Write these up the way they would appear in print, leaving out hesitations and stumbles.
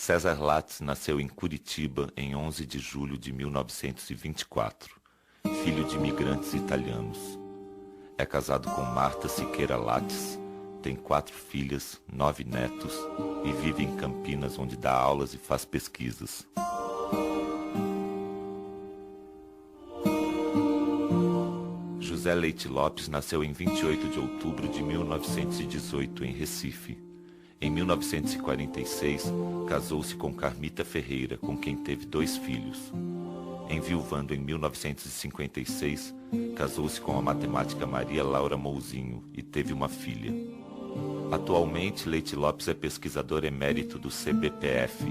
César Lattes nasceu em Curitiba em 11 de julho de 1924, filho de imigrantes italianos. É casado com Marta Siqueira Lattes, tem 4 filhas, 9 netos e vive em Campinas, onde dá aulas e faz pesquisas. José Leite Lopes nasceu em 28 de outubro de 1918, em Recife. Em 1946, casou-se com Carmita Ferreira, com quem teve 2 filhos. Enviuvando em 1956, casou-se com a matemática Maria Laura Mouzinho e teve uma filha. Atualmente, Leite Lopes é pesquisador emérito do CBPF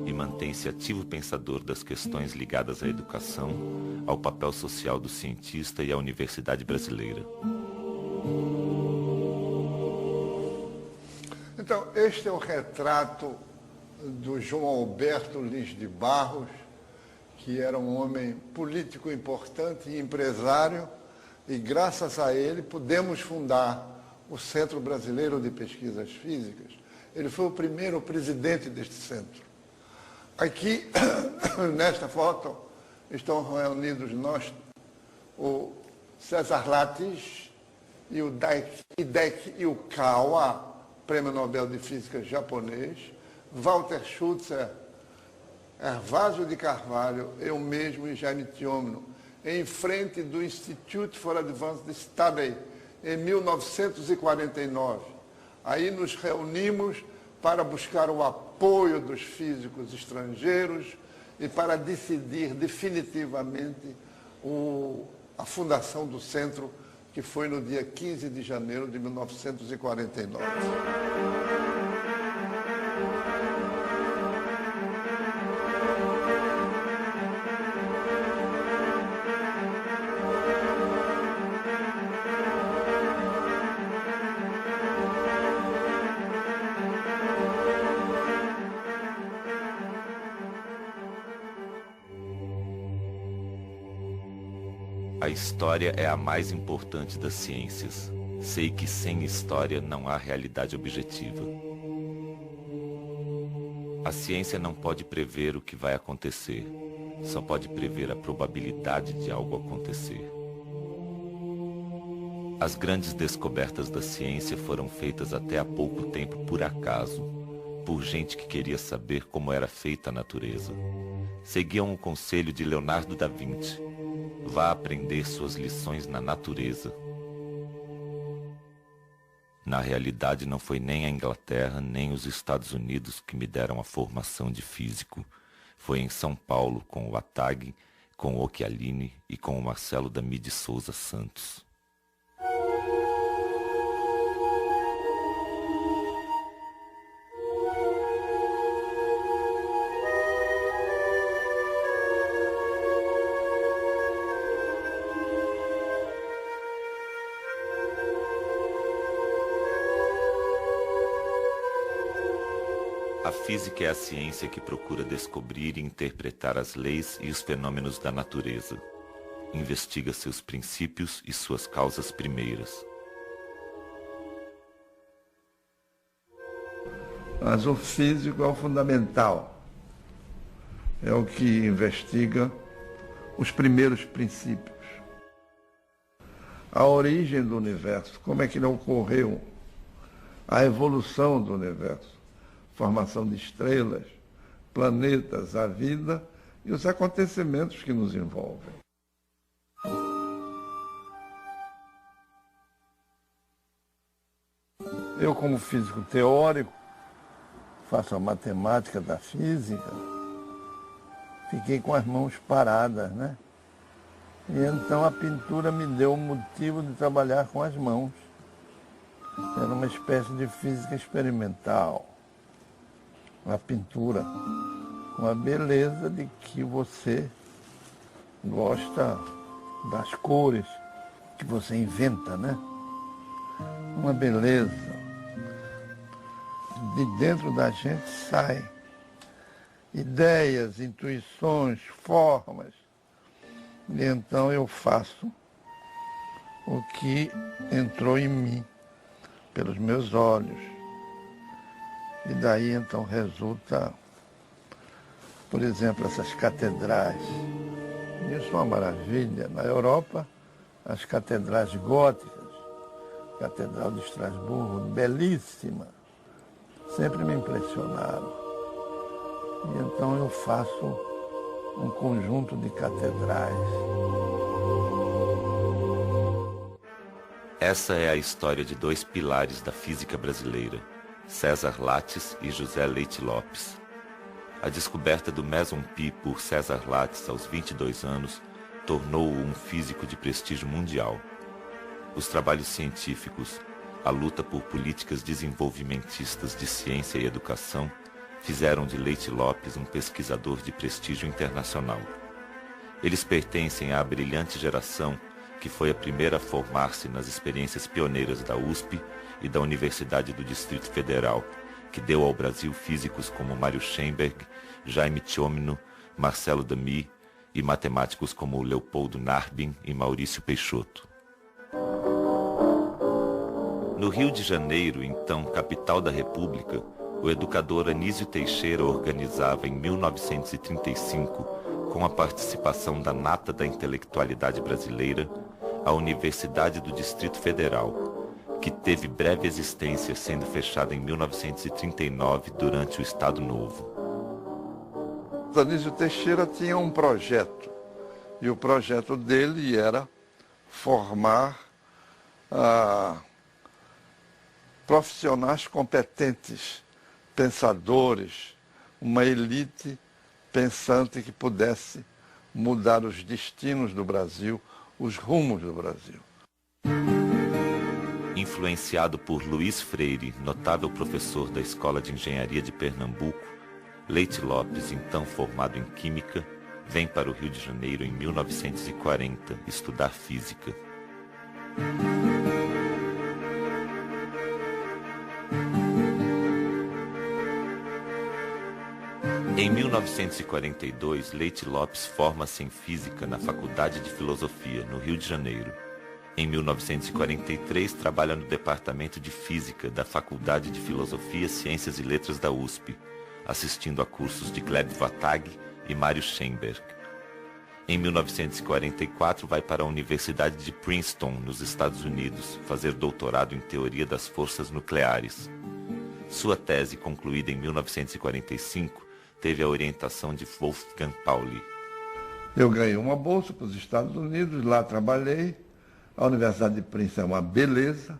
e mantém-se ativo pensador das questões ligadas à educação, ao papel social do cientista e à universidade brasileira. Então, este é o retrato do João Alberto Lins de Barros, que era um homem político importante e empresário, e graças a ele pudemos fundar o Centro Brasileiro de Pesquisas Físicas. Ele foi o primeiro presidente deste centro. Aqui, nesta foto, estão reunidos nós, o César Lattes e o Hideki Yukawa, Prêmio Nobel de Física japonês, Walter Schutzer, Hervásio de Carvalho, eu mesmo e Jaime Thiomino, em frente do Institute for Advanced Study, em 1949. Aí nos reunimos para buscar o apoio dos físicos estrangeiros e para decidir definitivamente a fundação do centro, que foi no dia 15 de janeiro de 1949. A história é a mais importante das ciências. Sei que sem história não há realidade objetiva. A ciência não pode prever o que vai acontecer, só pode prever a probabilidade de algo acontecer. As grandes descobertas da ciência foram feitas até há pouco tempo por acaso, por gente que queria saber como era feita a natureza. Seguiam o conselho de Leonardo da Vinci: vá aprender suas lições na natureza. Na realidade, não foi nem a Inglaterra, nem os Estados Unidos que me deram a formação de físico. Foi em São Paulo, com o Atag, com o Occhialini e com o Marcelo Dami de Souza Santos. A física é a ciência que procura descobrir e interpretar as leis e os fenômenos da natureza. Investiga seus princípios e suas causas primeiras. Mas o físico é o fundamental. É o que investiga os primeiros princípios. A origem do universo, como é que ele ocorreu, a evolução do universo. Formação de estrelas, planetas, a vida e os acontecimentos que nos envolvem. Eu, como físico teórico, faço a matemática da física, fiquei com as mãos paradas, né? E então a pintura me deu o motivo de trabalhar com as mãos. Era uma espécie de física experimental. A pintura, com a beleza de que você gosta das cores que você inventa, né? Uma beleza. De dentro da gente sai ideias, intuições, formas. E então eu faço o que entrou em mim, pelos meus olhos. E daí então resulta Por exemplo, essas catedrais. Isso é uma maravilha. Na Europa, as catedrais góticas, Catedral de Estrasburgo, belíssima, sempre me impressionaram. E então eu faço um conjunto de catedrais. Essa é a história de dois pilares da física brasileira, César Lattes e José Leite Lopes. A descoberta do Meson Pi por César Lattes aos 22 anos tornou-o um físico de prestígio mundial. Os trabalhos científicos, a luta por políticas desenvolvimentistas de ciência e educação fizeram de Leite Lopes um pesquisador de prestígio internacional. Eles pertencem à brilhante geração que foi a primeira a formar-se nas experiências pioneiras da USP e da Universidade do Distrito Federal, que deu ao Brasil físicos como Mário Schenberg, Jaime Tchomino, Marcelo Damy e matemáticos como Leopoldo Narbin e Maurício Peixoto. No Rio de Janeiro, então capital da República, o educador Anísio Teixeira organizava em 1935, com a participação da nata da intelectualidade brasileira, a Universidade do Distrito Federal, que teve breve existência, sendo fechada em 1939 durante o Estado Novo. Anísio Teixeira tinha um projeto, e o projeto dele era formar profissionais competentes, pensadores, uma elite pensante que pudesse mudar os destinos do Brasil, os rumos do Brasil. Influenciado por Luiz Freire, notável professor da Escola de Engenharia de Pernambuco, Leite Lopes, então formado em Química, vem para o Rio de Janeiro em 1940 estudar Física. Em 1942, Leite Lopes forma-se em Física na Faculdade de Filosofia, no Rio de Janeiro. Em 1943, trabalha no Departamento de Física da Faculdade de Filosofia, Ciências e Letras da USP, assistindo a cursos de Gleb Vatag e Mário Schenberg. Em 1944, vai para a Universidade de Princeton, nos Estados Unidos, fazer doutorado em Teoria das Forças Nucleares. Sua tese, concluída em 1945, teve a orientação de Wolfgang Pauli. Eu ganhei uma bolsa para os Estados Unidos, lá trabalhei. A Universidade de Princeton é uma beleza,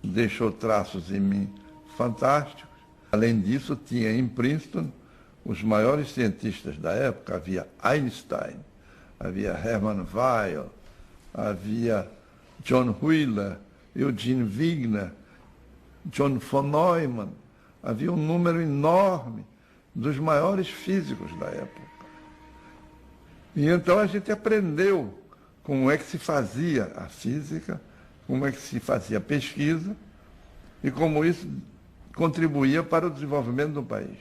deixou traços em mim fantásticos. Além disso, tinha em Princeton os maiores cientistas da época. Havia Einstein, havia Hermann Weyl, havia John Wheeler, Eugene Wigner, John von Neumann. Havia um número enorme dos maiores físicos da época. E então a gente aprendeu como é que se fazia a física, como é que se fazia a pesquisa e como isso contribuía para o desenvolvimento do país.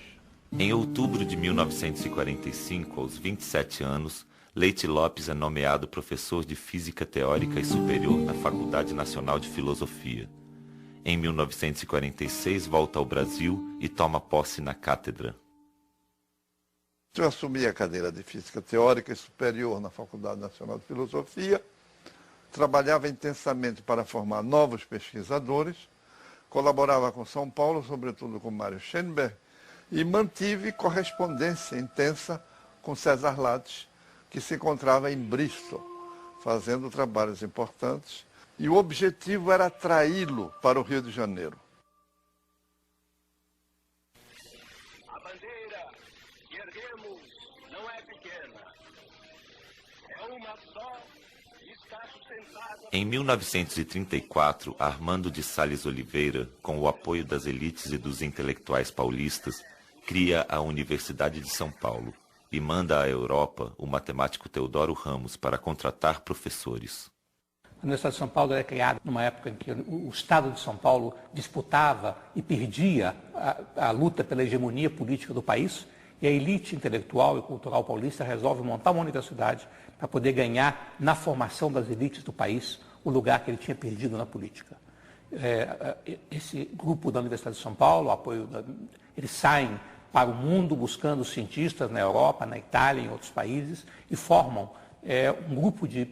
Em outubro de 1945, aos 27 anos, Leite Lopes é nomeado professor de Física Teórica e Superior na Faculdade Nacional de Filosofia. Em 1946, volta ao Brasil e toma posse na cátedra. Eu assumi a cadeira de Física Teórica e Superior na Faculdade Nacional de Filosofia, trabalhava intensamente para formar novos pesquisadores, colaborava com São Paulo, sobretudo com Mário Schenberg, e mantive correspondência intensa com César Lattes, que se encontrava em Bristol, fazendo trabalhos importantes, e o objetivo era atraí-lo para o Rio de Janeiro. Em 1934, Armando de Sales Oliveira, com o apoio das elites e dos intelectuais paulistas, cria a Universidade de São Paulo e manda à Europa o matemático Teodoro Ramos para contratar professores. A Universidade de São Paulo era criada numa época em que o Estado de São Paulo disputava e perdia a luta pela hegemonia política do país, e a elite intelectual e cultural paulista resolve montar uma universidade para poder ganhar na formação das elites do país o lugar que ele tinha perdido na política. Esse grupo da Universidade de São Paulo, eles saem para o mundo, buscando cientistas na Europa, na Itália, em outros países, e formam um grupo de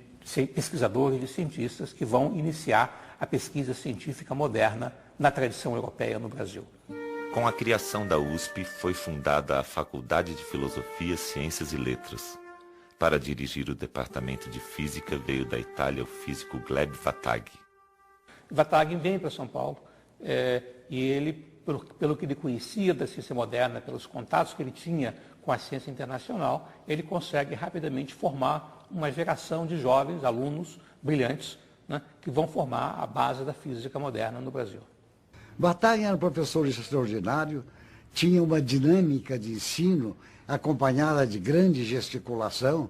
pesquisadores, de cientistas, que vão iniciar a pesquisa científica moderna na tradição europeia no Brasil. Com a criação da USP, foi fundada a Faculdade de Filosofia, Ciências e Letras. Para dirigir o departamento de Física veio da Itália o físico Gleb Vatag. Vatag vem para São Paulo e ele, pelo que ele conhecia da ciência moderna, pelos contatos que ele tinha com a ciência internacional, ele consegue rapidamente formar uma geração de jovens, alunos brilhantes, né, que vão formar a base da física moderna no Brasil. Vatag era um professor extraordinário, tinha uma dinâmica de ensino acompanhada de grande gesticulação,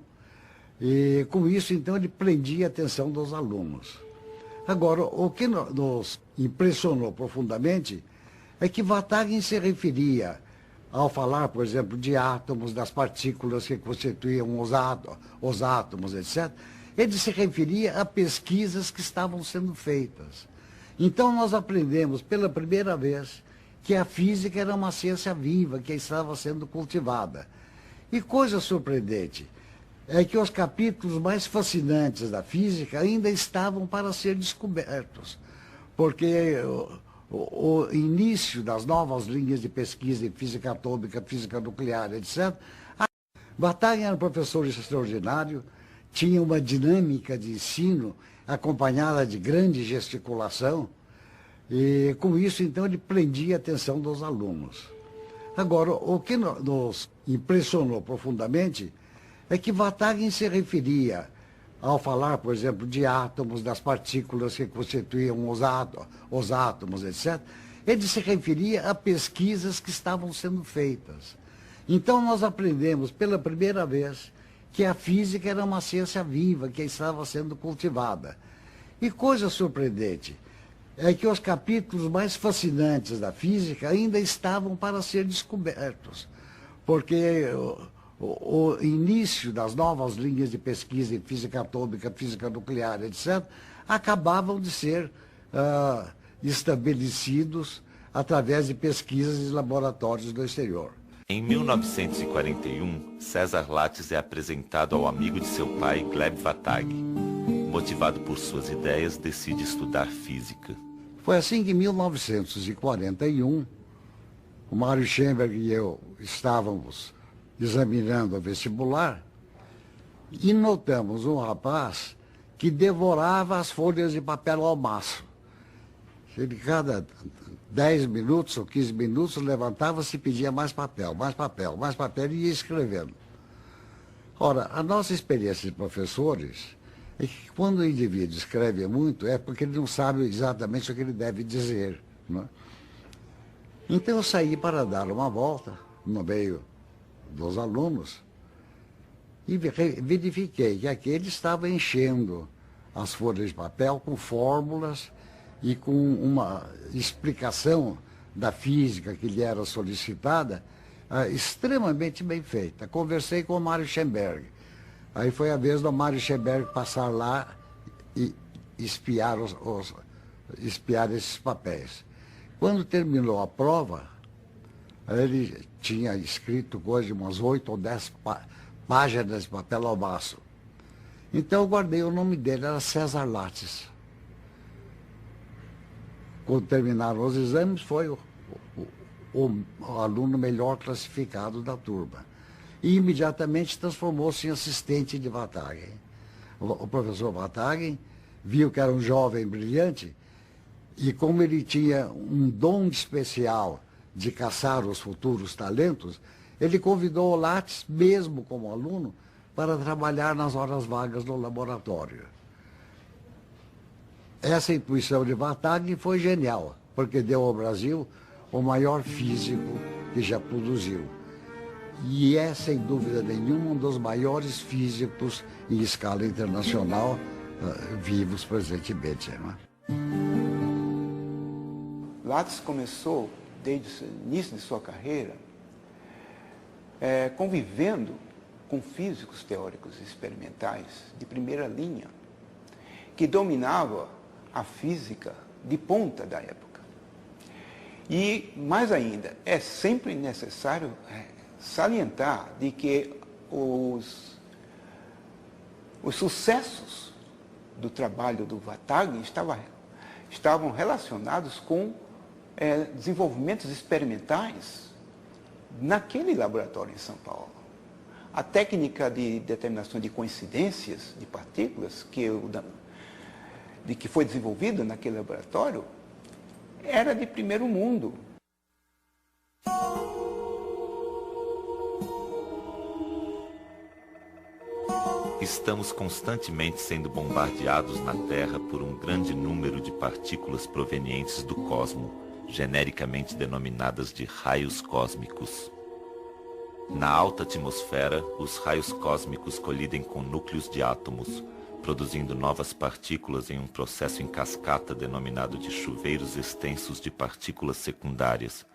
e com isso, então, ele prendia a atenção dos alunos. Agora, o que nos impressionou profundamente é que Vatag se referia, ao falar, por exemplo, de átomos, das partículas que constituíam os átomos, etc., ele se referia a pesquisas que estavam sendo feitas. Então, nós aprendemos pela primeira vez que a física era uma ciência viva, que estava sendo cultivada. E coisa surpreendente é que os capítulos mais fascinantes da física ainda estavam para ser descobertos, porque o início das novas linhas de pesquisa em física atômica, física nuclear, etc. Vatag era um professor extraordinário, tinha uma dinâmica de ensino acompanhada de grande gesticulação, e com isso, então, ele prendia a atenção dos alunos. Agora, o que nos impressionou profundamente é que Vatag se referia, ao falar, por exemplo, de átomos, das partículas que constituíam os átomos, etc., ele se referia a pesquisas que estavam sendo feitas. Então, nós aprendemos pela primeira vez que a física era uma ciência viva, que estava sendo cultivada. E coisa surpreendente é que os capítulos mais fascinantes da física ainda estavam para ser descobertos, porque o início das novas linhas de pesquisa em física atômica, física nuclear, etc., acabavam de ser estabelecidos através de pesquisas em laboratórios do exterior. Em 1941, César Lattes é apresentado ao amigo de seu pai, Gleb Vatag. Motivado por suas ideias, decide estudar física. Foi assim que em 1941, o Mário Schemberg e eu estávamos examinando o vestibular e notamos um rapaz que devorava as folhas de papel ao maço. Ele, cada 10 minutos ou 15 minutos, levantava-se e pedia mais papel, mais papel, mais papel, e ia escrevendo. Ora, a nossa experiência de professores é que quando o indivíduo escreve muito, é porque ele não sabe exatamente o que ele deve dizer, né? Então eu saí para dar uma volta no meio dos alunos e verifiquei que aquele estava enchendo as folhas de papel com fórmulas e com uma explicação da física que lhe era solicitada, extremamente bem feita. Conversei com o Mário Schemberg. Aí foi a vez do Mário Schemberg passar lá e espiar esses papéis. Quando terminou a prova, ele tinha escrito coisa de umas 8 ou 10 páginas de papel ao maço. Então eu guardei o nome dele, era César Lattes. Quando terminaram os exames, foi o aluno melhor classificado da turma. E imediatamente transformou-se em assistente de Vatag. O professor Vatag viu que era um jovem brilhante e como ele tinha um dom especial de caçar os futuros talentos, ele convidou o Lattes, mesmo como aluno, para trabalhar nas horas vagas no laboratório. Essa intuição de Vatag foi genial, porque deu ao Brasil o maior físico que já produziu. E é, sem dúvida nenhuma, um dos maiores físicos em escala internacional vivos presentemente, não é? Lattes começou, desde o início de sua carreira, convivendo com físicos teóricos experimentais de primeira linha, que dominavam a física de ponta da época. E, mais ainda, é sempre necessário salientar de que os sucessos do trabalho do Vatag estavam relacionados com desenvolvimentos experimentais naquele laboratório em São Paulo. A técnica de determinação de coincidências de partículas que foi desenvolvida naquele laboratório era de primeiro mundo. Estamos constantemente sendo bombardeados na Terra por um grande número de partículas provenientes do cosmo, genericamente denominadas de raios cósmicos. Na alta atmosfera, os raios cósmicos colidem com núcleos de átomos, produzindo novas partículas em um processo em cascata denominado de chuveiros extensos de partículas secundárias,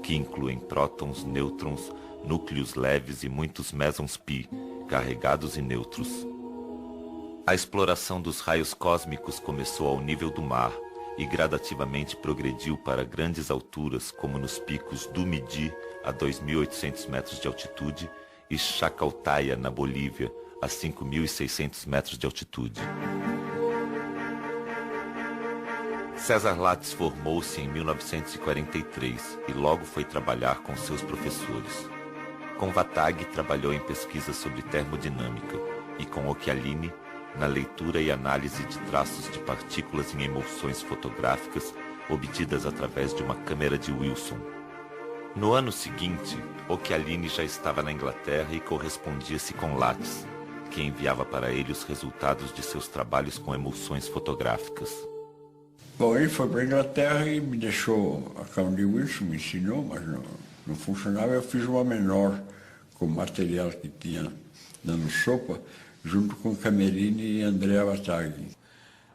que incluem prótons, nêutrons, núcleos leves e muitos mesons pi, carregados e neutros. A exploração dos raios cósmicos começou ao nível do mar e gradativamente progrediu para grandes alturas, como nos picos do Midi, a 2.800 metros de altitude, e Chacaltaya, na Bolívia, a 5.600 metros de altitude. César Lattes formou-se em 1943 e logo foi trabalhar com seus professores. Com Vatag trabalhou em pesquisas sobre termodinâmica e com Occhialini na leitura e análise de traços de partículas em emulsões fotográficas obtidas através de uma câmera de Wilson. No ano seguinte, Occhialini já estava na Inglaterra e correspondia-se com Lattes, que enviava para ele os resultados de seus trabalhos com emulsões fotográficas. Bom, ele foi para a Inglaterra e me deixou a câmera de Wilson, me ensinou, mas não funcionava. Eu fiz uma menor com o material que tinha dando sopa, junto com Camerini e Andrea Vatag.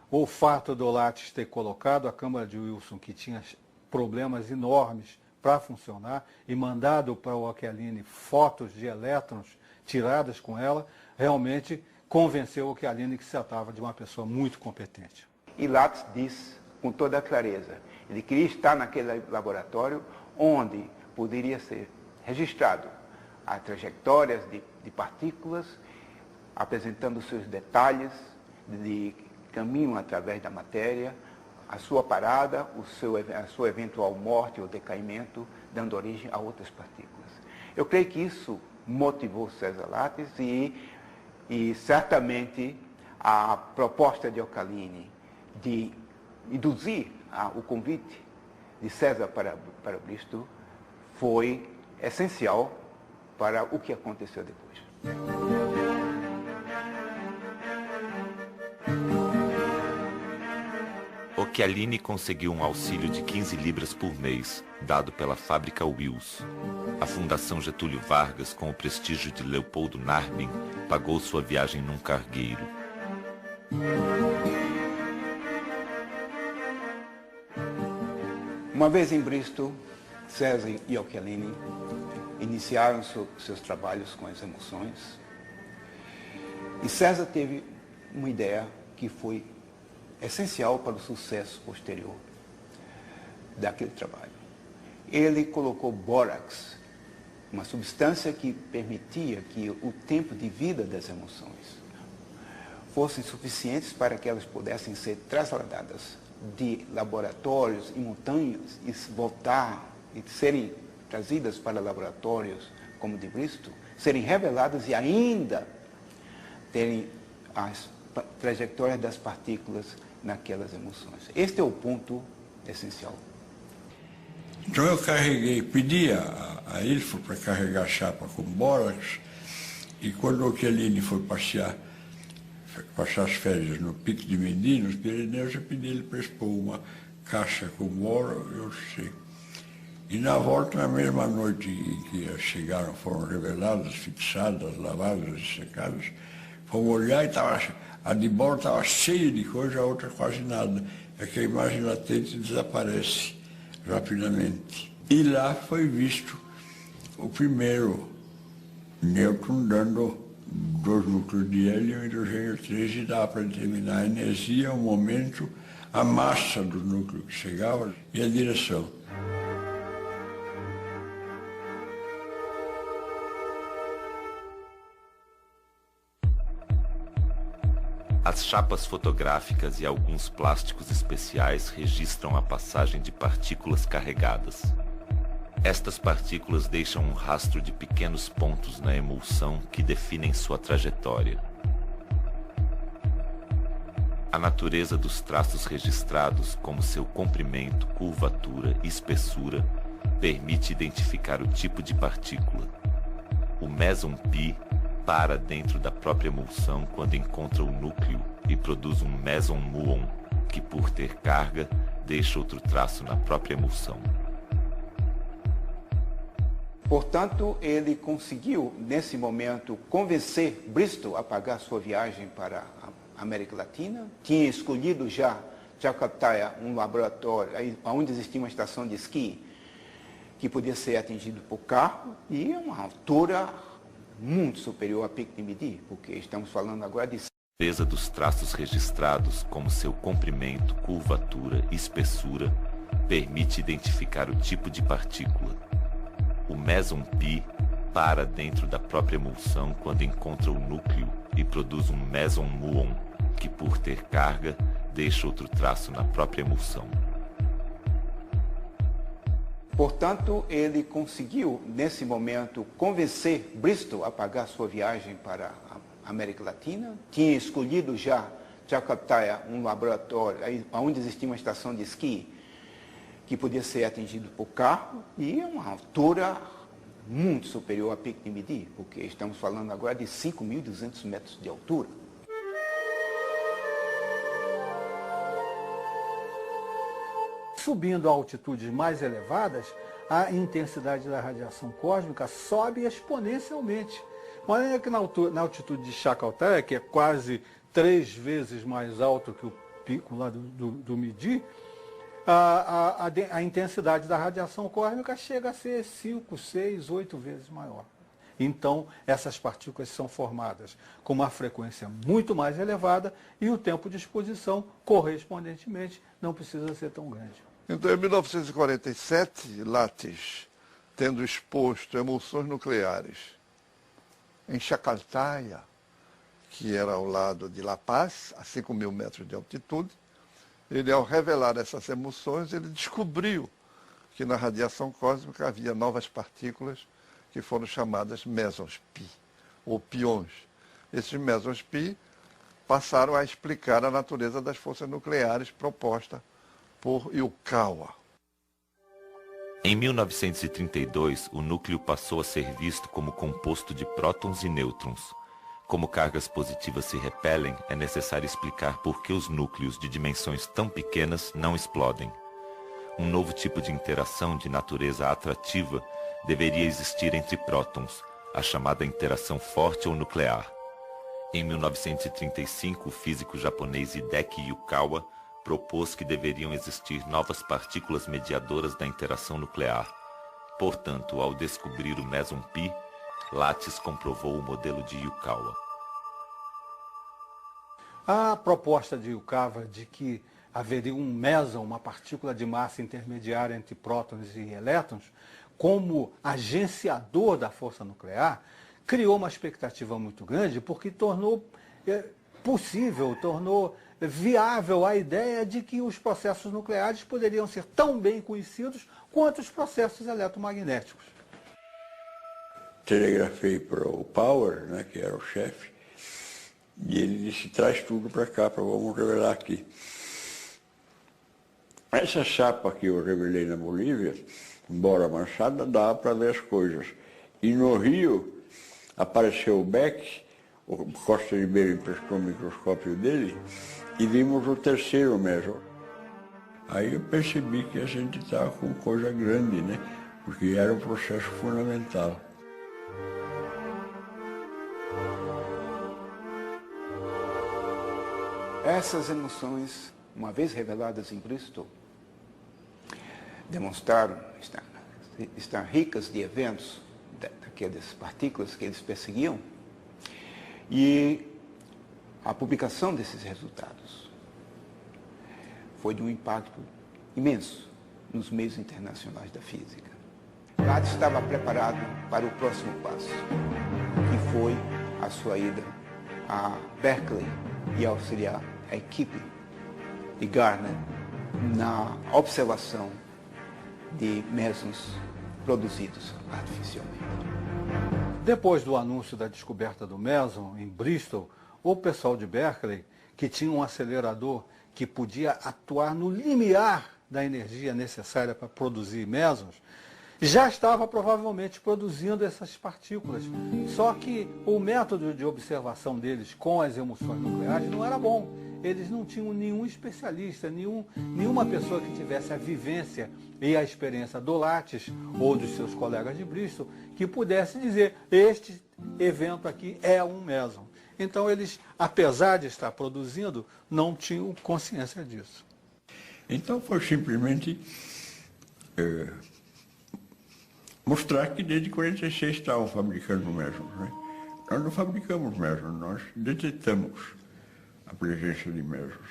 O fato do Lattes ter colocado a câmara de Wilson, que tinha problemas enormes para funcionar, e mandado para o Occhialini fotos de elétrons tiradas com ela, realmente convenceu o Occhialini que se tratava de uma pessoa muito competente. E Lattes disse com toda a clareza, ele queria estar naquele laboratório onde poderia ser registrado as trajetórias de partículas, apresentando seus detalhes de caminho através da matéria, a sua parada, a sua eventual morte ou decaimento, dando origem a outras partículas. Eu creio que isso motivou César Lattes e certamente a proposta de Occhialini de induzir o convite de César para Bristol foi essencial para o que aconteceu depois. Occhialini conseguiu um auxílio de 15 libras por mês, dado pela fábrica Wills. A Fundação Getúlio Vargas, com o prestígio de Leopoldo Narbin, pagou sua viagem num cargueiro. Uma vez em Bristol, César e Occhialini iniciaram seus trabalhos com as emulsões. E César teve uma ideia que foi essencial para o sucesso posterior daquele trabalho. Ele colocou bórax, uma substância que permitia que o tempo de vida das emulsões fossem suficientes para que elas pudessem ser trasladadas de laboratórios e montanhas e voltar e serem trazidas para laboratórios como o de Bristol, serem reveladas e ainda terem as trajetórias das partículas naquelas emulsões. Este é o ponto essencial. Então eu pedi a Ilfo para carregar a chapa com bórax, e quando o Occhialini foi passar as férias no Pico de Mendi, nos Pirineus, eu pedi ele para expor uma caixa com bórax, eu sei. E na volta, na mesma noite em que chegaram, foram reveladas, fixadas, lavadas e secadas, fomos olhar e a de bórax estava cheia de coisa, a outra quase nada. É que a imagem latente desaparece rapidamente. E lá foi visto o primeiro nêutron dando 2 núcleos de hélio e um hidrogênio 3, e dá para determinar a energia, o momento, a massa do núcleo que chegava e a direção. As chapas fotográficas e alguns plásticos especiais registram a passagem de partículas carregadas. Estas partículas deixam um rastro de pequenos pontos na emulsão que definem sua trajetória. A natureza dos traços registrados, como seu comprimento, curvatura e espessura, permite identificar o tipo de partícula. O meson pi para dentro da própria emulsão quando encontra o núcleo e produz um meson muon, que por ter carga, deixa outro traço na própria emulsão. Portanto, ele conseguiu, nesse momento, convencer Bristol a pagar sua viagem para a América Latina. Tinha escolhido já Jakarta, um laboratório, onde existia uma estação de esqui, que podia ser atingido por carro, e uma altura muito superior a Pico de Midi, porque estamos falando agora de... A natureza dos traços registrados, como seu comprimento, curvatura e espessura, permite identificar o tipo de partícula. O meson pi para dentro da própria emulsão quando encontra o núcleo e produz um meson muon, que por ter carga, deixa outro traço na própria emulsão. Portanto, ele conseguiu, nesse momento, convencer Bristol a pagar sua viagem para a América Latina. Tinha escolhido já Jakarta, um laboratório, onde existia uma estação de esqui, que podia ser atingido por carro, e uma altura muito superior a Pico de Midi, porque estamos falando agora de 5.200 metros de altura. Subindo a altitudes mais elevadas, a intensidade da radiação cósmica sobe exponencialmente. Olha que na altitude de Jakarta, que é quase 3 vezes mais alto que o pico lá do Midi, a intensidade da radiação cósmica chega a ser 5, 6, 8 vezes maior. Então, essas partículas são formadas com uma frequência muito mais elevada e o tempo de exposição, correspondentemente, não precisa ser tão grande. Então, em 1947, Lattice, tendo exposto emulsões nucleares em Chacaltaya, que era ao lado de La Paz, a 5.000 metros de altitude, ele, ao revelar essas emulsões, ele descobriu que na radiação cósmica havia novas partículas que foram chamadas mesons pi, ou pions. Esses mesons pi passaram a explicar a natureza das forças nucleares proposta por Yukawa. Em 1932, o núcleo passou a ser visto como composto de prótons e nêutrons. Como cargas positivas se repelem, é necessário explicar por que os núcleos de dimensões tão pequenas não explodem. Um novo tipo de interação de natureza atrativa deveria existir entre prótons, a chamada interação forte ou nuclear. Em 1935, o físico japonês Hideki Yukawa propôs que deveriam existir novas partículas mediadoras da interação nuclear. Portanto, ao descobrir o meson pi, Lattice comprovou o modelo de Yukawa. A proposta de Yukawa de que haveria um meson, uma partícula de massa intermediária entre prótons e elétrons, como agenciador da força nuclear, criou uma expectativa muito grande, porque tornou possível, tornou viável a ideia de que os processos nucleares poderiam ser tão bem conhecidos quanto os processos eletromagnéticos. Telegrafei para o Power, né, que era o chefe, e ele disse, traz tudo para cá, vamos revelar aqui. Essa chapa que eu revelei na Bolívia, embora manchada, dava para ver as coisas. E no Rio apareceu o Beck, o Costa Ribeiro emprestou o microscópio dele, e vimos o terceiro meson. Aí eu percebi que a gente estava com coisa grande, né? Porque era um processo fundamental. Essas emulsões, uma vez reveladas em Bristol, demonstraram estar ricas de eventos daquelas partículas que eles perseguiam, e a publicação desses resultados foi de um impacto imenso nos meios internacionais da física. Lattice estava preparado para o próximo passo, que foi a sua ida a Berkeley e auxiliar a equipe de Gardner na observação de mesons produzidos artificialmente. Depois do anúncio da descoberta do meson em Bristol, o pessoal de Berkeley, que tinha um acelerador que podia atuar no limiar da energia necessária para produzir mesons, já estava provavelmente produzindo essas partículas. Só que o método de observação deles com as emulsões nucleares não era bom. Eles não tinham nenhum especialista, nenhuma pessoa que tivesse a vivência e a experiência do Lattice ou dos seus colegas de Bristol que pudesse dizer, este evento aqui é um meson. Então eles, apesar de estar produzindo, não tinham consciência disso. Então foi simplesmente mostrar que desde 1946 estavam fabricando mesons, né? Nós não fabricamos mesons, nós detectamos a presença de mesons.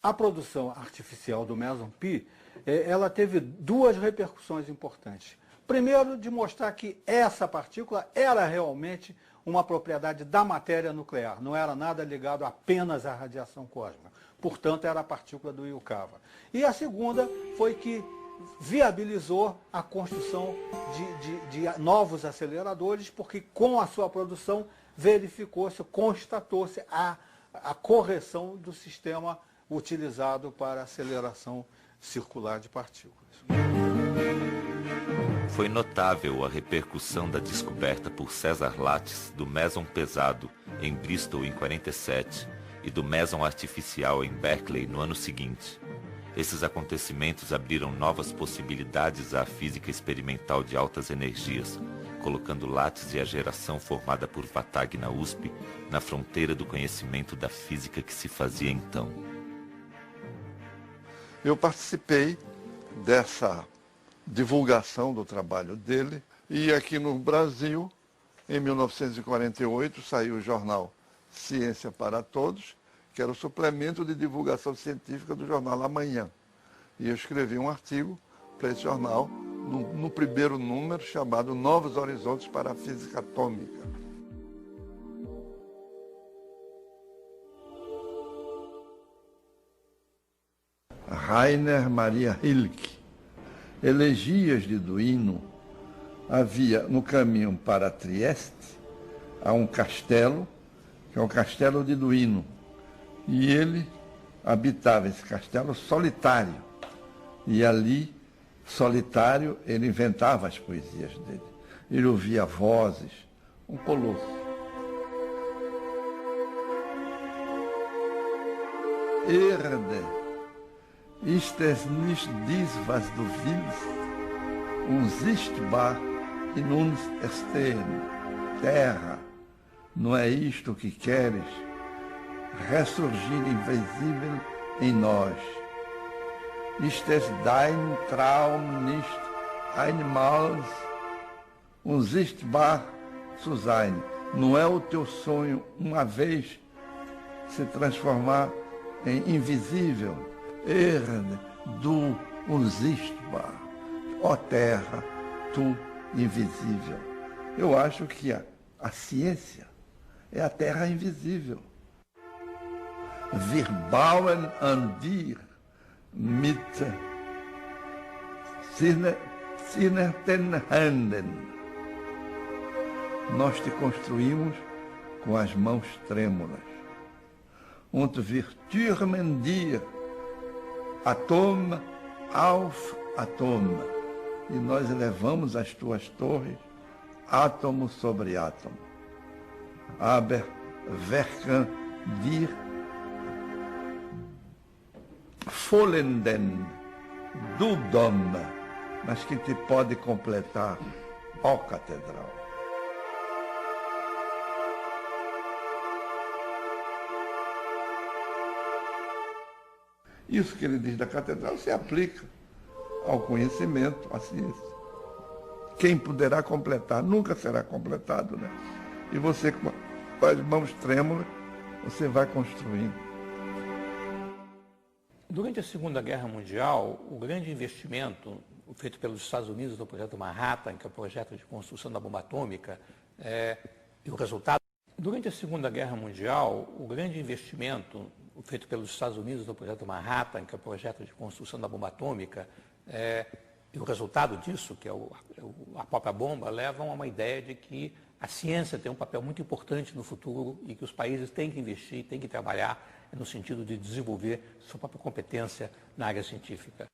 A produção artificial do meson Pi, ela teve duas repercussões importantes. Primeiro, de mostrar que essa partícula era realmente uma propriedade da matéria nuclear, não era nada ligado apenas à radiação cósmica. Portanto, era a partícula do Yukawa. E a segunda foi que viabilizou a construção de novos aceleradores, porque com a sua produção verificou-se, constatou-se a correção do sistema utilizado para aceleração circular de partículas. Foi notável a repercussão da descoberta por César Lattice do meson pesado em Bristol em 1947 e do meson artificial em Berkeley no ano seguinte. Esses acontecimentos abriram novas possibilidades à física experimental de altas energias, colocando Lattice e a geração formada por Vatag na USP na fronteira do conhecimento da física que se fazia então. Eu participei dessa divulgação do trabalho dele e aqui no Brasil, em 1948, saiu o jornal Ciência para Todos, que era o suplemento de divulgação científica do jornal Amanhã. E eu escrevi um artigo para esse jornal, no primeiro número, chamado Novos Horizontes para a Física Atômica. Rainer Maria Rilke. Elegias de Duino. Havia no caminho para Trieste, há um castelo, que é o Castelo de Duino. E ele habitava esse castelo solitário. E ali, solitário, ele inventava as poesias dele. Ele ouvia vozes, um colosso. Erde, ist es nicht dies, was du willst, unsichtbar in uns estehen. Terra, não é isto que queres? Ressurgir invisível em nós. Ist es dein Traum nicht einmal unsichtbar zu sein? Não é o teu sonho uma vez se transformar em invisível? Erde, du unsichtbar. Ó terra, tu invisível. Eu acho que a ciência é a terra invisível. Wir bauen an dir mit zinerten Händen. Nós te construímos com as mãos trêmulas. Und wir türmen dir Atom auf Atom. E nós elevamos as tuas torres, átomo sobre átomo. Aber werken dir vollenden do Dom, mas que te pode completar, ó catedral. Isso que ele diz da catedral se aplica ao conhecimento, à ciência. Quem poderá completar, nunca será completado, né? E você, com as mãos trêmulas, você vai construindo. Durante a Segunda Guerra Mundial, o grande investimento feito pelos Estados Unidos no projeto Manhattan, que é o projeto de construção da bomba atômica, e o resultado Durante a Segunda Guerra Mundial, o grande investimento feito pelos Estados Unidos no projeto Manhattan, que é o projeto de construção da bomba atômica, e o resultado disso, que é a própria bomba, levam a uma ideia de que a ciência tem um papel muito importante no futuro e que os países têm que investir, têm que trabalhar no sentido de desenvolver sua própria competência na área científica.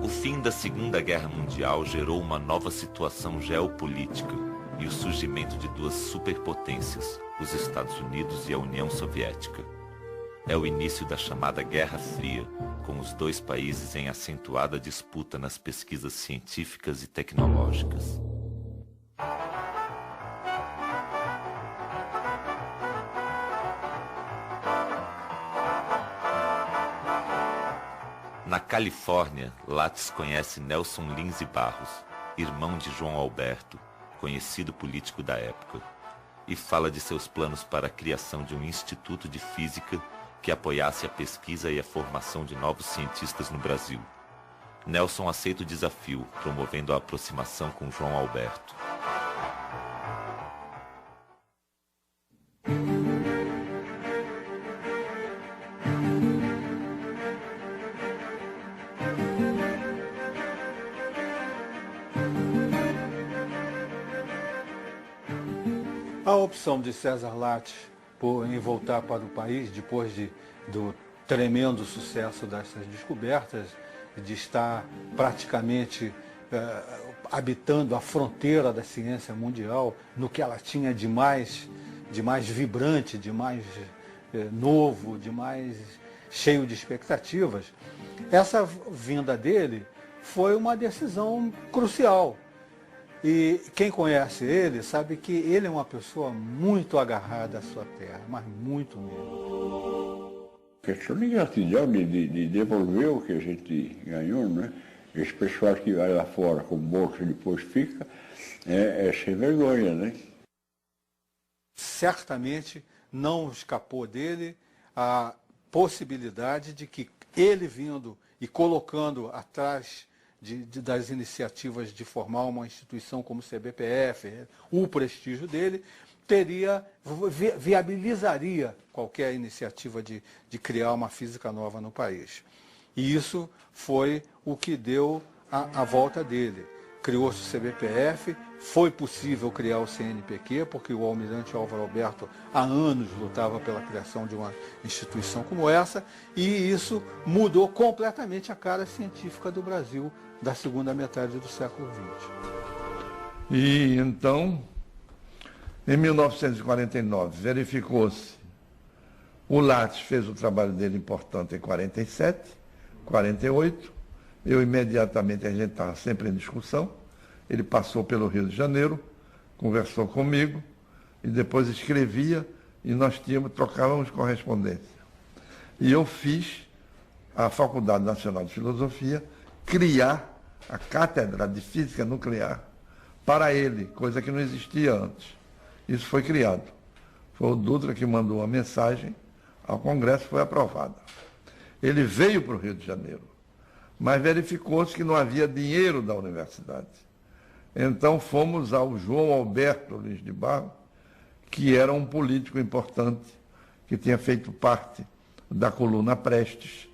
O fim da Segunda Guerra Mundial gerou uma nova situação geopolítica e o surgimento de duas superpotências, os Estados Unidos e a União Soviética. É o início da chamada Guerra Fria, com os dois países em acentuada disputa nas pesquisas científicas e tecnológicas. Na Califórnia, Lattes conhece Nelson Lindsay Barros, irmão de João Alberto, conhecido político da época, e fala de seus planos para a criação de um instituto de física que apoiasse a pesquisa e a formação de novos cientistas no Brasil. Nelson aceita o desafio, promovendo a aproximação com João Alberto. A opção de César Lattes em voltar para o país, depois do tremendo sucesso dessas descobertas, de estar praticamente habitando a fronteira da ciência mundial, no que ela tinha de mais vibrante, de mais novo, de mais cheio de expectativas, essa vinda dele foi uma decisão crucial. E quem conhece ele sabe que ele é uma pessoa muito agarrada à sua terra, mas muito mesmo. Questão de gratidão, de devolver o que a gente ganhou, né? Esse pessoal que vai lá fora com bolsa e depois fica, é sem vergonha, né? Certamente não escapou dele a possibilidade de que ele vindo e colocando atrás das iniciativas de formar uma instituição como o CBPF, o prestígio dele, viabilizaria qualquer iniciativa de criar uma física nova no país. E isso foi o que deu a volta dele. Criou-se o CBPF, foi possível criar o CNPq, porque o almirante Álvaro Alberto há anos lutava pela criação de uma instituição como essa, e isso mudou completamente a cara científica do Brasil da segunda metade do século XX. E então, em 1949, verificou-se, o Lattes fez o trabalho dele importante em 47, 48, eu imediatamente, a gente estava sempre em discussão, ele passou pelo Rio de Janeiro, conversou comigo, e depois escrevia, e nós trocávamos correspondência. E eu fiz a Faculdade Nacional de Filosofia criar a Cátedra de Física Nuclear para ele, coisa que não existia antes. Isso foi criado. Foi o Dutra que mandou a mensagem ao Congresso, foi aprovada. Ele veio para o Rio de Janeiro, mas verificou-se que não havia dinheiro da universidade. Então fomos ao João Alberto Lins de Barros, que era um político importante, que tinha feito parte da coluna Prestes,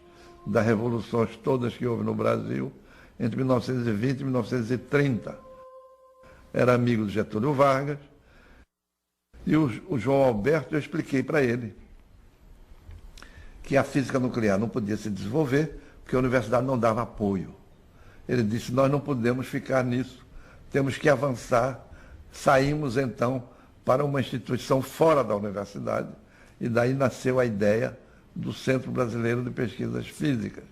das revoluções todas que houve no Brasil, entre 1920 e 1930. Era amigo de Getúlio Vargas. E o João Alberto, eu expliquei para ele que a física nuclear não podia se desenvolver, porque a universidade não dava apoio. Ele disse, nós não podemos ficar nisso, temos que avançar. Saímos, então, para uma instituição fora da universidade, e daí nasceu a ideia do Centro Brasileiro de Pesquisas Físicas.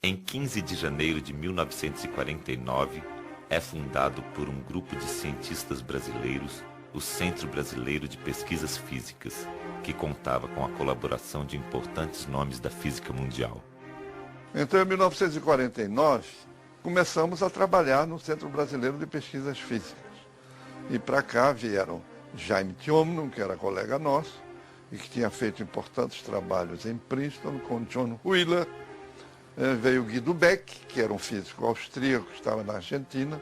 Em 15 de janeiro de 1949, é fundado por um grupo de cientistas brasileiros o Centro Brasileiro de Pesquisas Físicas, que contava com a colaboração de importantes nomes da física mundial. Então, em 1949, começamos a trabalhar no Centro Brasileiro de Pesquisas Físicas. E para cá vieram Jaime Thiomno, que era colega nosso, e que tinha feito importantes trabalhos em Princeton, com John Wheeler. Veio Guido Beck, que era um físico austríaco que estava na Argentina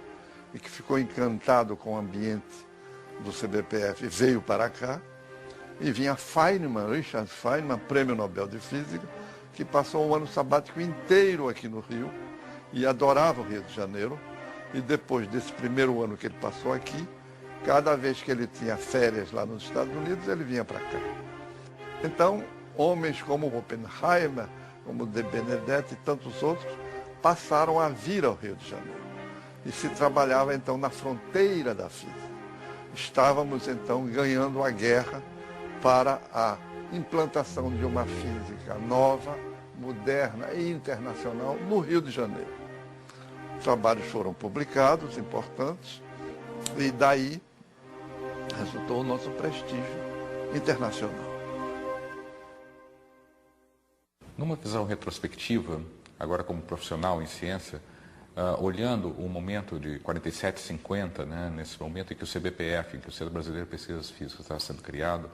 e que ficou encantado com o ambiente do CBPF e veio para cá. E vinha Feynman, Richard Feynman, Prêmio Nobel de Física, que passou um ano sabático inteiro aqui no Rio e adorava o Rio de Janeiro. E depois desse primeiro ano que ele passou aqui, cada vez que ele tinha férias lá nos Estados Unidos, ele vinha para cá. Então, homens como Oppenheimer, como De Benedetti e tantos outros, passaram a vir ao Rio de Janeiro. E se trabalhava então na fronteira da física. Estávamos então ganhando a guerra para a implantação de uma física nova, moderna e internacional no Rio de Janeiro. Trabalhos foram publicados, importantes, e daí resultou o nosso prestígio internacional. Numa visão retrospectiva, agora como profissional em ciência, olhando o momento de 47 e 50, né, nesse momento em que o CBPF, em que o Centro Brasileiro de Pesquisas Físicas estava sendo criado,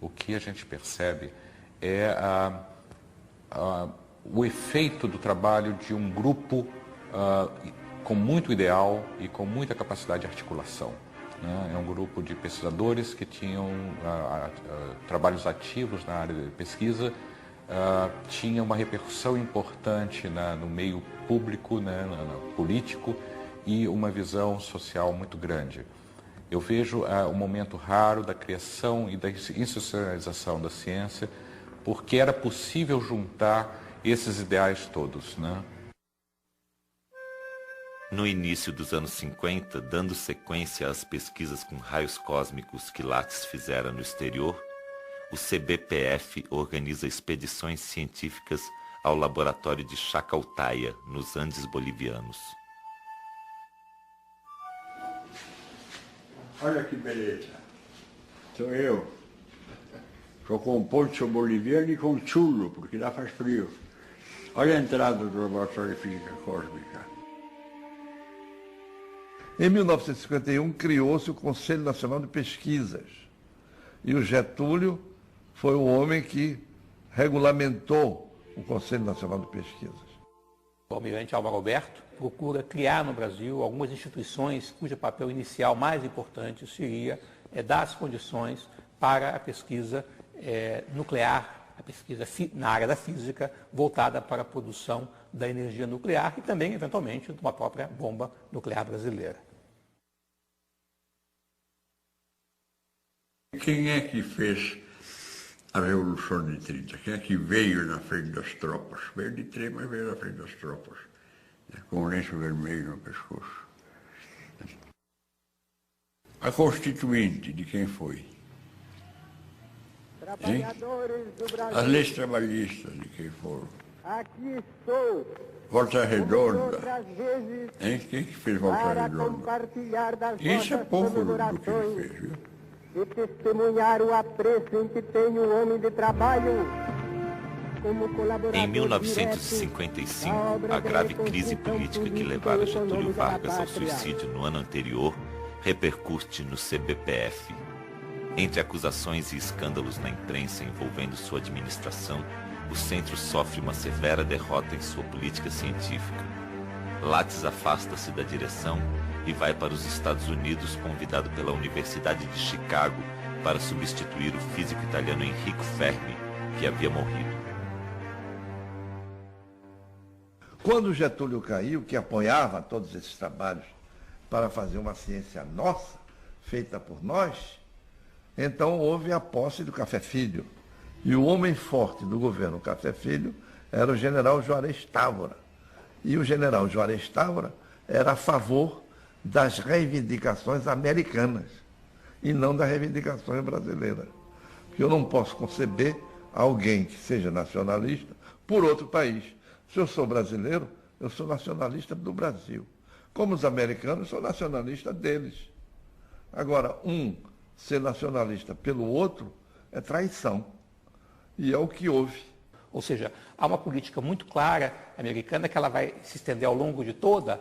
o que a gente percebe é o efeito do trabalho de um grupo com muito ideal e com muita capacidade de articulação. Né? É um grupo de pesquisadores que tinham trabalhos ativos na área de pesquisa, tinha uma repercussão importante no meio público, né, no político, e uma visão social muito grande. Eu vejo um momento raro da criação e da institucionalização da ciência, porque era possível juntar esses ideais todos, né? No início dos anos 50, dando sequência às pesquisas com raios cósmicos que Lattes fizera no exterior, o CBPF organiza expedições científicas ao laboratório de Chacaltaya, nos Andes bolivianos. Olha que beleza. Sou eu. Sou com poncho boliviano e com chulo, porque lá faz frio. Olha a entrada do laboratório de física cósmica. Em 1951, criou-se o Conselho Nacional de Pesquisas. E o Getúlio foi o homem que regulamentou o Conselho Nacional de Pesquisas. O almirante Álvaro Alberto procura criar no Brasil algumas instituições cujo papel inicial mais importante seria dar as condições para a pesquisa nuclear, a pesquisa na área da física, voltada para a produção da energia nuclear e também, eventualmente, de uma própria bomba nuclear brasileira. Quem é que fez a Revolução de 30? Quem é que veio na frente das tropas? Veio de trem, mas veio na frente das tropas, com o lenço vermelho no pescoço. A Constituinte, de quem foi? Trabalhadores do Brasil. As leis trabalhistas, de quem foram? Aqui estou. Volta Redonda. Vezes, quem que fez Volta Redonda? Isso é pouco do que ele fez, viu? E testemunhar o apreço em que tem o homem de trabalho como colaborador. Em 1955, a grave crise política que levara Getúlio Vargas ao suicídio no ano anterior repercute no CBPF. Entre acusações e escândalos na imprensa envolvendo sua administração, o centro sofre uma severa derrota em sua política científica. Lattes afasta-se da direção e vai para os Estados Unidos, convidado pela Universidade de Chicago para substituir o físico italiano Enrico Fermi, que havia morrido. Quando Getúlio caiu, que apoiava todos esses trabalhos para fazer uma ciência nossa, feita por nós, então houve a posse do Café Filho. E o homem forte do governo Café Filho era o general Juarez Távora. E o general Juarez Távora era a favor das reivindicações americanas e não das reivindicações brasileiras. Porque eu não posso conceber alguém que seja nacionalista por outro país. Se eu sou brasileiro, eu sou nacionalista do Brasil. Como os americanos, eu sou nacionalista deles. Agora, ser nacionalista pelo outro é traição. E é o que houve. Ou seja, há uma política muito clara americana que ela vai se estender ao longo de toda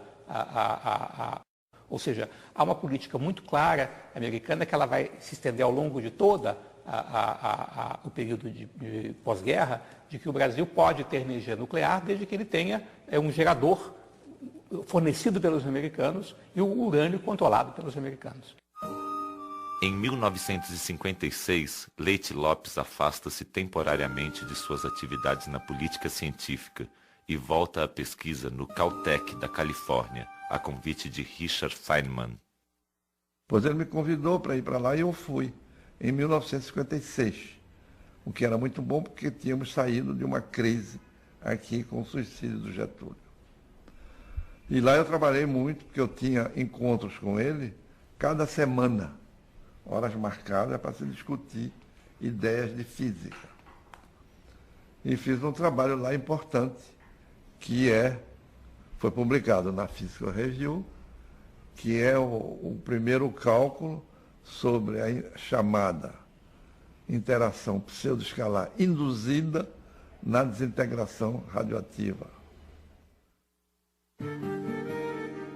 Ou seja, há uma política muito clara americana que ela vai se estender ao longo de toda o período de pós-guerra, de que o Brasil pode ter energia nuclear desde que ele tenha um gerador fornecido pelos americanos e o urânio controlado pelos americanos. Em 1956, Leite Lopes afasta-se temporariamente de suas atividades na política científica e volta à pesquisa no Caltech da Califórnia, a convite de Richard Feynman. Pois ele me convidou para ir para lá e eu fui, em 1956, o que era muito bom porque tínhamos saído de uma crise aqui com o suicídio do Getúlio. E lá eu trabalhei muito, porque eu tinha encontros com ele cada semana, horas marcadas para se discutir ideias de física. E fiz um trabalho lá importante, que foi publicado na Physical Review, que é o primeiro cálculo sobre a chamada interação pseudoescalar induzida na desintegração radioativa.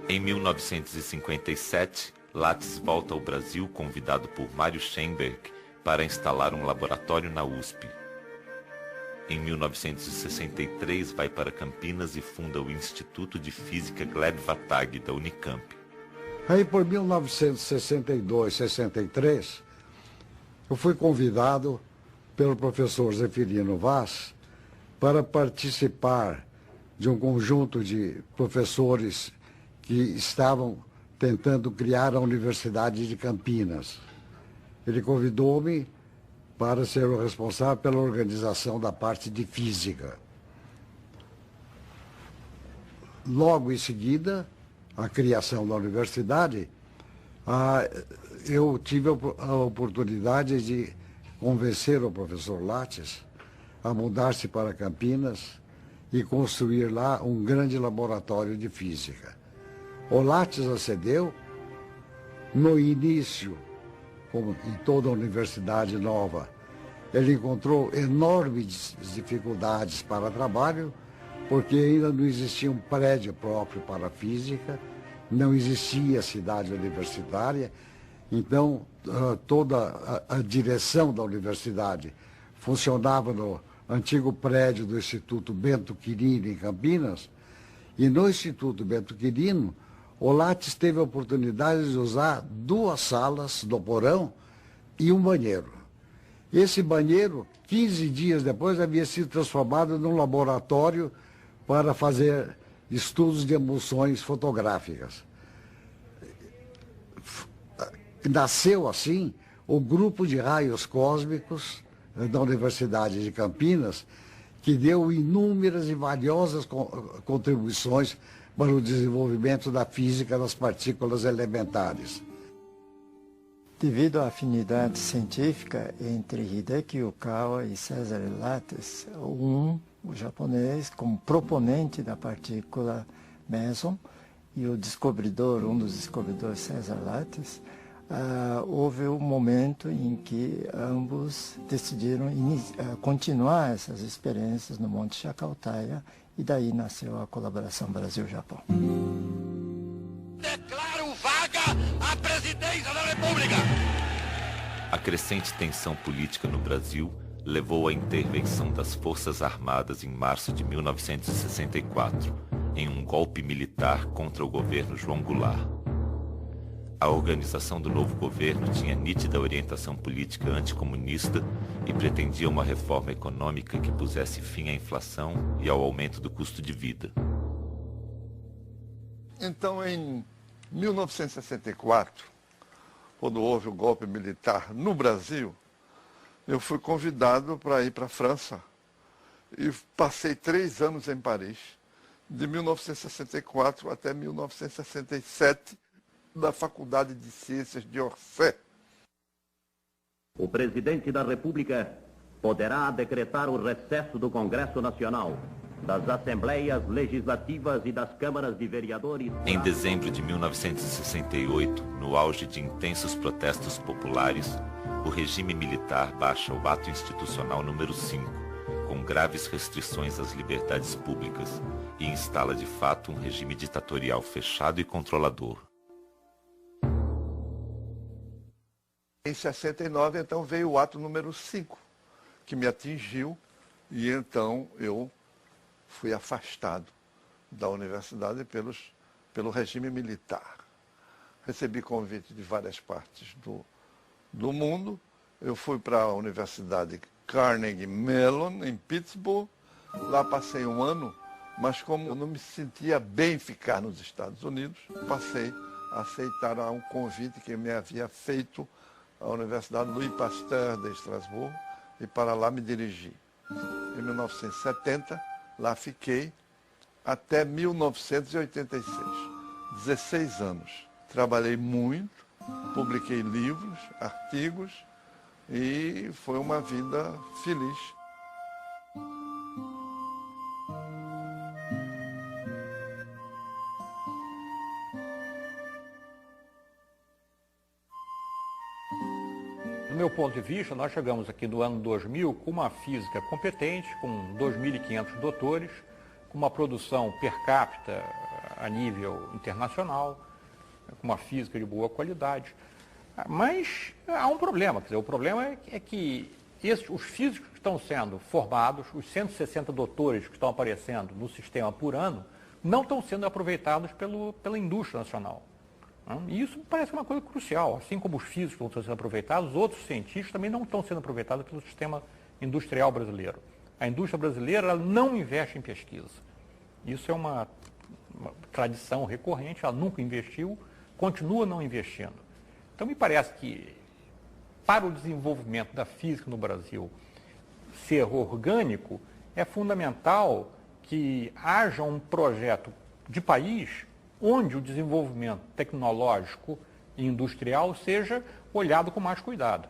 Em 1957, Lattes volta ao Brasil convidado por Mário Schenberg para instalar um laboratório na USP. Em 1963, vai para Campinas e funda o Instituto de Física Gleb Vatag, da Unicamp. Aí, por 1962, 63, eu fui convidado pelo professor Zeferino Vaz para participar de um conjunto de professores que estavam tentando criar a Universidade de Campinas. Ele convidou-me para ser o responsável pela organização da parte de física. Logo em seguida, a criação da universidade, eu tive a oportunidade de convencer o professor Lattes a mudar-se para Campinas e construir lá um grande laboratório de física. O Lattes acedeu. No início, como em toda a universidade nova, ele encontrou enormes dificuldades para trabalho, porque ainda não existia um prédio próprio para a física, não existia cidade universitária, então toda a direção da universidade funcionava no antigo prédio do Instituto Bento Quirino, em Campinas, e no Instituto Bento Quirino, o Lattes teve a oportunidade de usar 2 salas do porão e um banheiro. Esse banheiro, 15 dias depois, havia sido transformado num laboratório para fazer estudos de emulsões fotográficas. Nasceu assim o grupo de raios cósmicos da Universidade de Campinas, que deu inúmeras e valiosas contribuições para o desenvolvimento da física das partículas elementares. Devido à afinidade científica entre Hideki Yukawa e Cesare Lattes, o japonês, como proponente da partícula meson, e o descobridor, um dos descobridores, Cesare Lattes, houve um momento em que ambos decidiram continuar essas experiências no Monte Chacaltaya, e daí nasceu a colaboração Brasil-Japão. Declaro vaga a presidência da República! A crescente tensão política no Brasil levou à intervenção das Forças Armadas em março de 1964, em um golpe militar contra o governo João Goulart. A organização do novo governo tinha nítida orientação política anticomunista e pretendia uma reforma econômica que pusesse fim à inflação e ao aumento do custo de vida. Então, em 1964, quando houve o golpe militar no Brasil, eu fui convidado para ir para a França e passei 3 anos em Paris, de 1964 até 1967, da Faculdade de Ciências de Orsay. O presidente da República poderá decretar o recesso do Congresso Nacional, das Assembleias Legislativas e das Câmaras de Vereadores. Em dezembro de 1968, no auge de intensos protestos populares, o regime militar baixa o ato institucional número 5, com graves restrições às liberdades públicas e instala de fato um regime ditatorial fechado e controlador. Em 69, então, veio o ato número 5, que me atingiu, e então eu fui afastado da universidade pelo regime militar. Recebi convite de várias partes do mundo. Eu fui para a Universidade Carnegie Mellon, em Pittsburgh. Lá passei um ano, mas como eu não me sentia bem ficar nos Estados Unidos, passei a aceitar um convite que me havia feito a Universidade Louis Pasteur de Estrasburgo, e para lá me dirigi. Em 1970, lá fiquei até 1986, 16 anos. Trabalhei muito, publiquei livros, artigos, e foi uma vida feliz. Do meu ponto de vista, nós chegamos aqui no ano 2000 com uma física competente, com 2.500 doutores, com uma produção per capita a nível internacional, com uma física de boa qualidade. Mas há um problema, quer dizer, o problema é que os físicos que estão sendo formados, os 160 doutores que estão aparecendo no sistema por ano, não estão sendo aproveitados pela indústria nacional. E isso parece uma coisa crucial. Assim como os físicos não estão sendo aproveitados, outros cientistas também não estão sendo aproveitados pelo sistema industrial brasileiro. A indústria brasileira ela não investe em pesquisa. Isso é uma tradição recorrente, ela nunca investiu, continua não investindo. Então me parece que para o desenvolvimento da física no Brasil ser orgânico, é fundamental que haja um projeto de país onde o desenvolvimento tecnológico e industrial seja olhado com mais cuidado.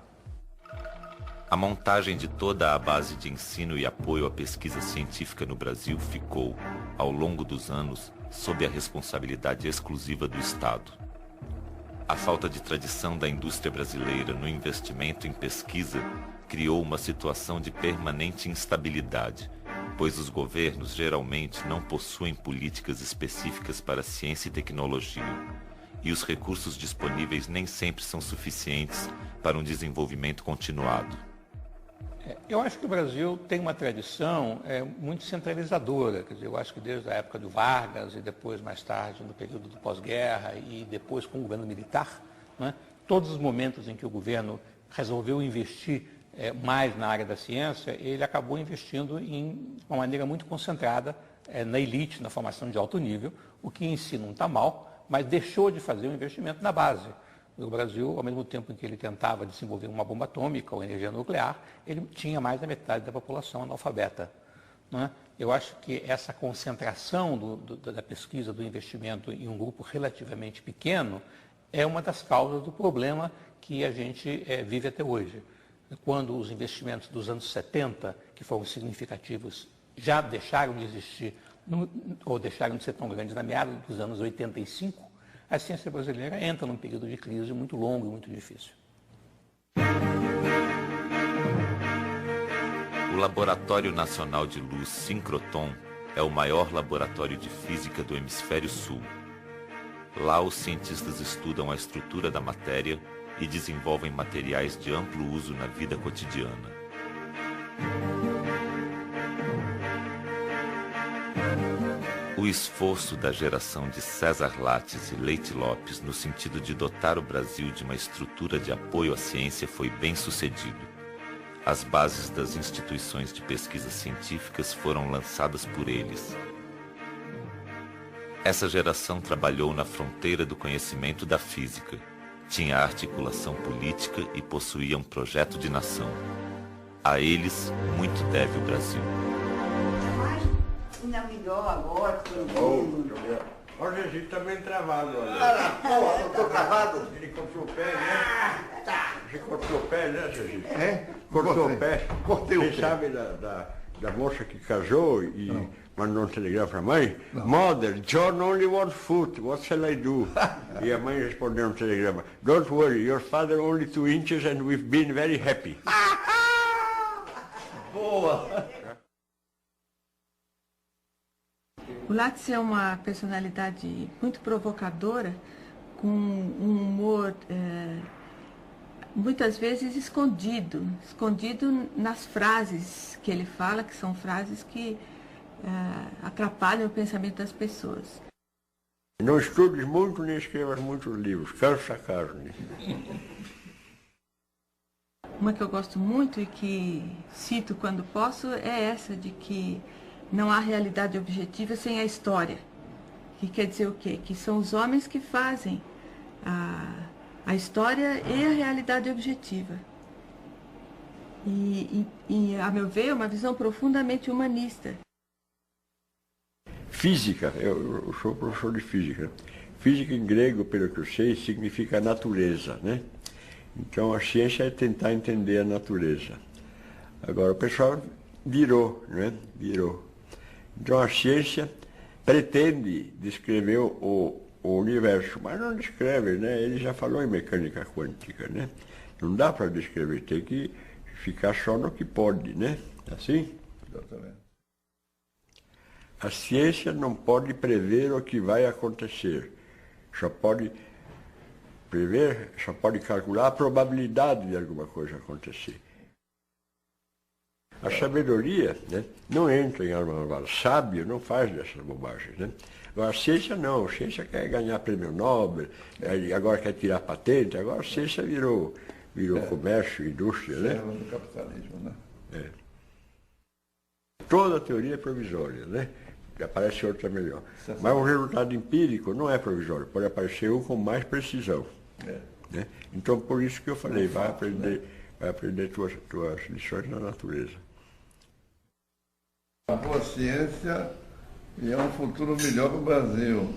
A montagem de toda a base de ensino e apoio à pesquisa científica no Brasil ficou, ao longo dos anos, sob a responsabilidade exclusiva do Estado. A falta de tradição da indústria brasileira no investimento em pesquisa criou uma situação de permanente instabilidade, pois os governos geralmente não possuem políticas específicas para ciência e tecnologia, e os recursos disponíveis nem sempre são suficientes para um desenvolvimento continuado. Eu acho que o Brasil tem uma tradição muito centralizadora, quer dizer, eu acho que desde a época do Vargas e depois, mais tarde, no período do pós-guerra e depois com o governo militar, né, todos os momentos em que o governo resolveu investir mais na área da ciência, ele acabou investindo em uma maneira muito concentrada na elite, na formação de alto nível, o que em si não está mal, mas deixou de fazer o investimento na base. O Brasil, ao mesmo tempo em que ele tentava desenvolver uma bomba atômica ou energia nuclear, ele tinha mais da metade da população analfabeta. Né? Eu acho que essa concentração da pesquisa, do investimento em um grupo relativamente pequeno, é uma das causas do problema que a gente vive até hoje. Quando os investimentos dos anos 70, que foram significativos, já deixaram de existir, ou deixaram de ser tão grandes na meada dos anos 85, a ciência brasileira entra num período de crise muito longo e muito difícil. O Laboratório Nacional de Luz Sincrotron é o maior laboratório de física do Hemisfério Sul. Lá os cientistas estudam a estrutura da matéria e desenvolvem materiais de amplo uso na vida cotidiana. O esforço da geração de César Lattes e Leite Lopes no sentido de dotar o Brasil de uma estrutura de apoio à ciência foi bem sucedido. As bases das instituições de pesquisa científicas foram lançadas por eles. Essa geração trabalhou na fronteira do conhecimento da física, tinha articulação política e possuía um projeto de nação. A eles, muito deve o Brasil. Ainda melhor agora, tranquilo. Olha, a gente tá bem travado, olha. Porra, não tô travado? Ele cortou o pé, né? Tá. Você cortou o pé, né, Serginho? É? Cortou o pé. Cortei o pé. Você sabe da moça que casou e mandou um telegrama pra mãe? Não. Mother, John only wants food, what shall I do? E a mãe respondeu no telegrama, don't worry, your father only 2 inches and we've been very happy. Boa! O Lattes é uma personalidade muito provocadora, com um humor muitas vezes escondido nas frases que ele fala, que são frases que atrapalham o pensamento das pessoas. Não estudes muito nem escrevas muitos livros, cansa a carne. Uma que eu gosto muito e que cito quando posso é essa de que não há realidade objetiva sem a história. Que quer dizer o quê? Que são os homens que fazem a história e a realidade objetiva. E, a meu ver, é uma visão profundamente humanista. Física, eu sou professor de física. Física em grego, pelo que eu sei, significa natureza, né? Então a ciência é tentar entender a natureza. Agora o pessoal virou, né? Virou. Então a ciência pretende descrever o universo, mas não descreve, né? Ele já falou em mecânica quântica, né? Não dá para descrever, tem que ficar só no que pode, né? Assim? Exatamente. A ciência não pode prever o que vai acontecer. Só pode prever, só pode calcular a probabilidade de alguma coisa acontecer. A sabedoria, né, não entra em arma malvada. Sábio não faz dessas bobagens, né? Agora a ciência não. A ciência quer ganhar prêmio Nobel, agora quer tirar patente, agora a ciência virou comércio, indústria, né? Do capitalismo, né? É. Toda teoria é provisória, né? Aparece outra melhor. Mas o resultado empírico não é provisório, pode aparecer um com mais precisão. Né? Então, por isso que eu falei, vai aprender tuas lições na natureza. A boa ciência e é um futuro melhor para o Brasil.